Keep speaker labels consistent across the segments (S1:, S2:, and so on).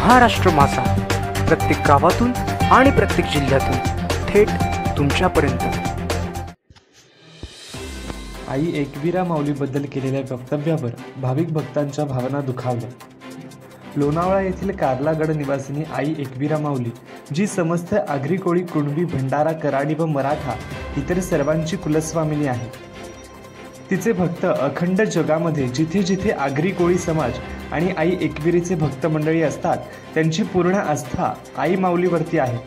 S1: महाराष्ट्र माझा, प्रत्येक गावातून आणि प्रत्येक जिल्ह्यातून थेट तुमच्यापर्यंत।
S2: आई एकवीरा माऊलीबद्दल केलेल्या वक्तव्यावर भाविक भक्तांच्या भावना दुखावल्या। लोणावळा येथील कार्लागड निवासिनी आई एकवीरा माऊली, जी समस्त आगरी कोळी, कुणबी, भंडारा, कराडी व मराठा इतर सर्वांची कुलस्वामिनी आहे। तिचे भक्त अखंड जगामध्ये जिथे जिथे आगरी कोळी समाज आणि आई एकविरीचे भक्त मंडळी असतात, त्यांची पूर्ण आस्था आई माऊलीवरती आहे।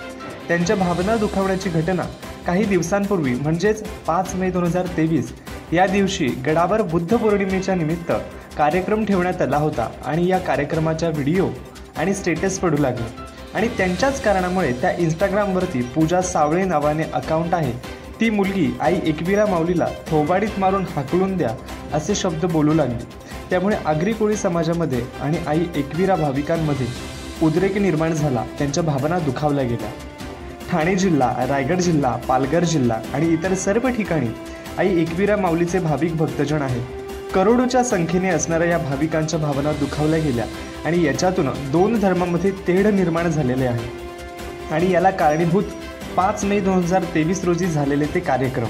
S2: त्यांच्या भावना दुखावण्याची घटना काही दिवसांपूर्वी म्हणजेच 5 मे 2023 या दिवशी गडावर बुद्ध पौर्णिमेच्या निमित्त कार्यक्रम ठेवण्यात आला होता आणि या कार्यक्रमाच्या व्हिडिओ आणि स्टेटस पडू लागले आणि त्यांच्याच कारणामुळे त्या इंस्टाग्रामवरती पूजा सावळे नावाने अकाउंट आहे, ती मुलगी आई एकवीरा माऊलीला थोबाडीत मारून हाकलून द्या असे शब्द बोलू लागली। त्यामुळे आगरी कोळी समाजामध्ये आणि आई एकवीरा भाविकांमध्ये उद्रेक निर्माण झाला, त्यांच्या भावना दुखावल्या गेल्या। ठाणे जिल्हा, रायगड जिल्हा, पालघर जिल्हा आणि इतर सर्व ठिकाणी आई एकवीरा माऊलीचे भाविक भक्तजन आहेत। करोडोच्या संख्येने असणाऱ्या या भाविकांच्या भावना दुखावल्या गेल्या आणि याच्यातून दोन धर्मामध्ये तेढ निर्माण झालेले आहे आणि याला कारणीभूत 5 मे 2023 रोजी झालेले ते कार्यक्रम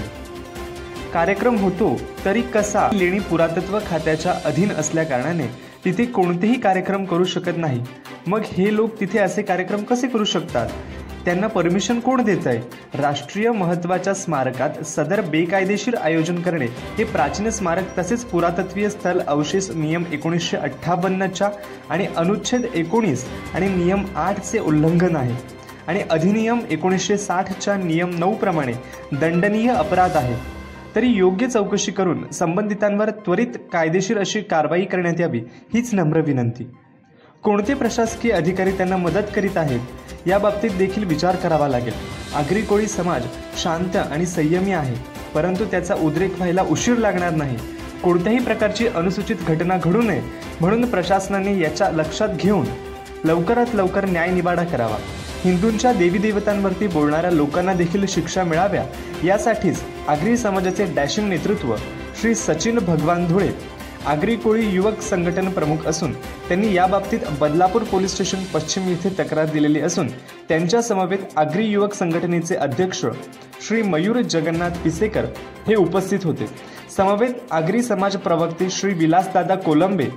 S2: होतो तरी कसा, लेणी पुरातत्व खात्याच्या अधीन असल्या कारणाने तिथे कोणतेही कार्यक्रम करू शकत नाही। मग हे लोक तिथे असे कार्यक्रम कसे करू शकतात? त्यांना परमिशन कोण देत आहे? राष्ट्रीय महत्त्वाच्या स्मारकात सदर बेकायदेशीर आयोजन करणे हे प्राचीन स्मारक तसेच पुरातत्वीय स्थल अवशेष नियम 1958च्या आणि अनुच्छेद 19 आणि नियम 8 चे उल्लंघन आहे आणि अधिनियम 1960च्या नियम 9 प्रमाणे दंडनीय अपराध आहे। तरी योग्य चौकशी करून संबंधितांवर त्वरित कायदेशीर अशी कारवाई करण्यात यावी, हीच नम्र विनंती। कोणते प्रशासकीय अधिकारी त्यांना मदत करीत आहेत या बाबतीत देखील विचार करावा लागेल। आगरी कोळी समाज शांत आणि संयमी आहे, परंतु त्याचा उद्रेक व्हायला उशीर लागणार नाही। कोणत्याही प्रकारची अनुचित घटना घडू नये म्हणून प्रशासनाने याच्या लक्षात घेऊन लवकरात लवकर न्यायनिवाडा करावा। हिंदूंच्या देवी देवतांवरती बोलणाऱ्या लोकांना देखील शिक्षा मिळाव्या यासाठीच आगरी समाजाचे डॅशिंग नेतृत्व श्री सचिन भगवान धुळे आगरी कोळी युवक संघटन प्रमुख असून त्यांनी याबाबतीत बदलापूर पोलीस स्टेशन पश्चिम येथे तक्रार दिलेली असून त्यांच्या समवेत आगरी युवक संघटनेचे अध्यक्ष श्री मयूर जगन्नाथ पिसेकर हे उपस्थित होते। समवेत आगरी समाज प्रवक्ते श्री विलासदादा कोलंबे,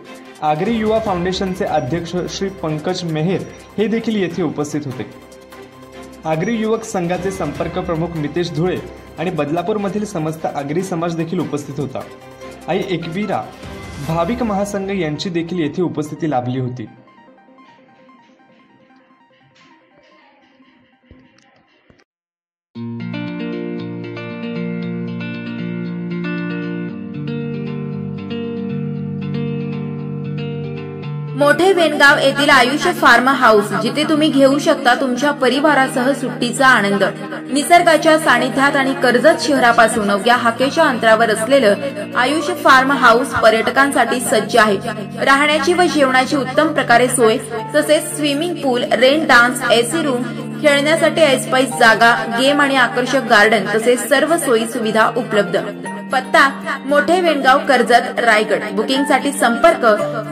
S2: आगरी युवा फाउंडेशनचे अध्यक्ष श्री पंकज मेहर हे देखील येथे उपस्थित होते। आगरी युवक संघाचे संपर्क प्रमुख मितेश धुळे आणि बदलापूरमधील समस्त आगरी समाज देखील उपस्थित होता। आई एकवीरा भाविक महासंघ यांची देखील येथे उपस्थिती लाभली होती।
S3: मोठे वेणगाव येथील आयुष्य फार्म हाऊस, जिथे तुम्ही घेऊ शकता तुमच्या परिवारासह सुट्टीचा आनंद। निसर्गाच्या सानिध्यात आणि कर्जत शहरापासून अवघ्या हाकेच्या अंतरावर असलेलं आयुष्य फार्म हाऊस पर्यटकांसाठी सज्ज आहे। राहण्याची व जेवणाची उत्तम प्रकारे सोय, तसेच स्विमिंग पूल, रेन डान्स, एसी रूम, खेळण्यासाठी ऐसपैस जागा, गेम आणि आकर्षक गार्डन तसेच सर्व सोयी सुविधा उपलब्ध। पत्ता मोठे वेणगाव, कर्जत, रायगड। बुकिंग साठी संपर्क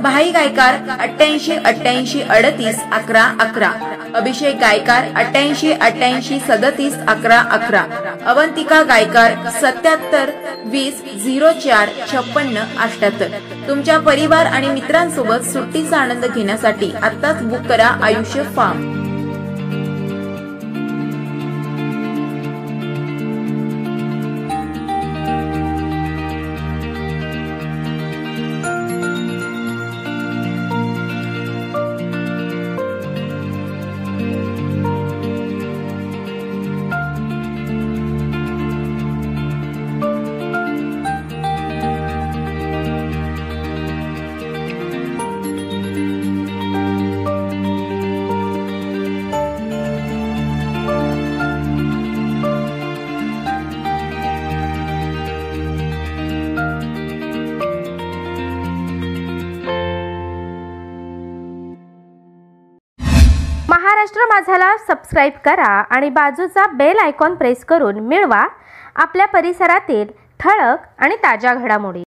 S3: भाई गायकार 88 88 38 11 11, अभिषेक गायकार 88 88 37 11 11, अवंतिका गायकार 77 20 04 56 78। तुमच्या परिवार आणि मित्रांसोबत सुट्टीचा आनंद घेण्यासाठी आत्ताच बुक करा आयुष्य फार्म।
S4: महाराष्ट्र माझाला सबस्क्राइब करा आणि बाजूचा बेल आयकॉन प्रेस करून मिळवा आपल्या परिसरातील ठळक आणि ताज्या घडामोडी।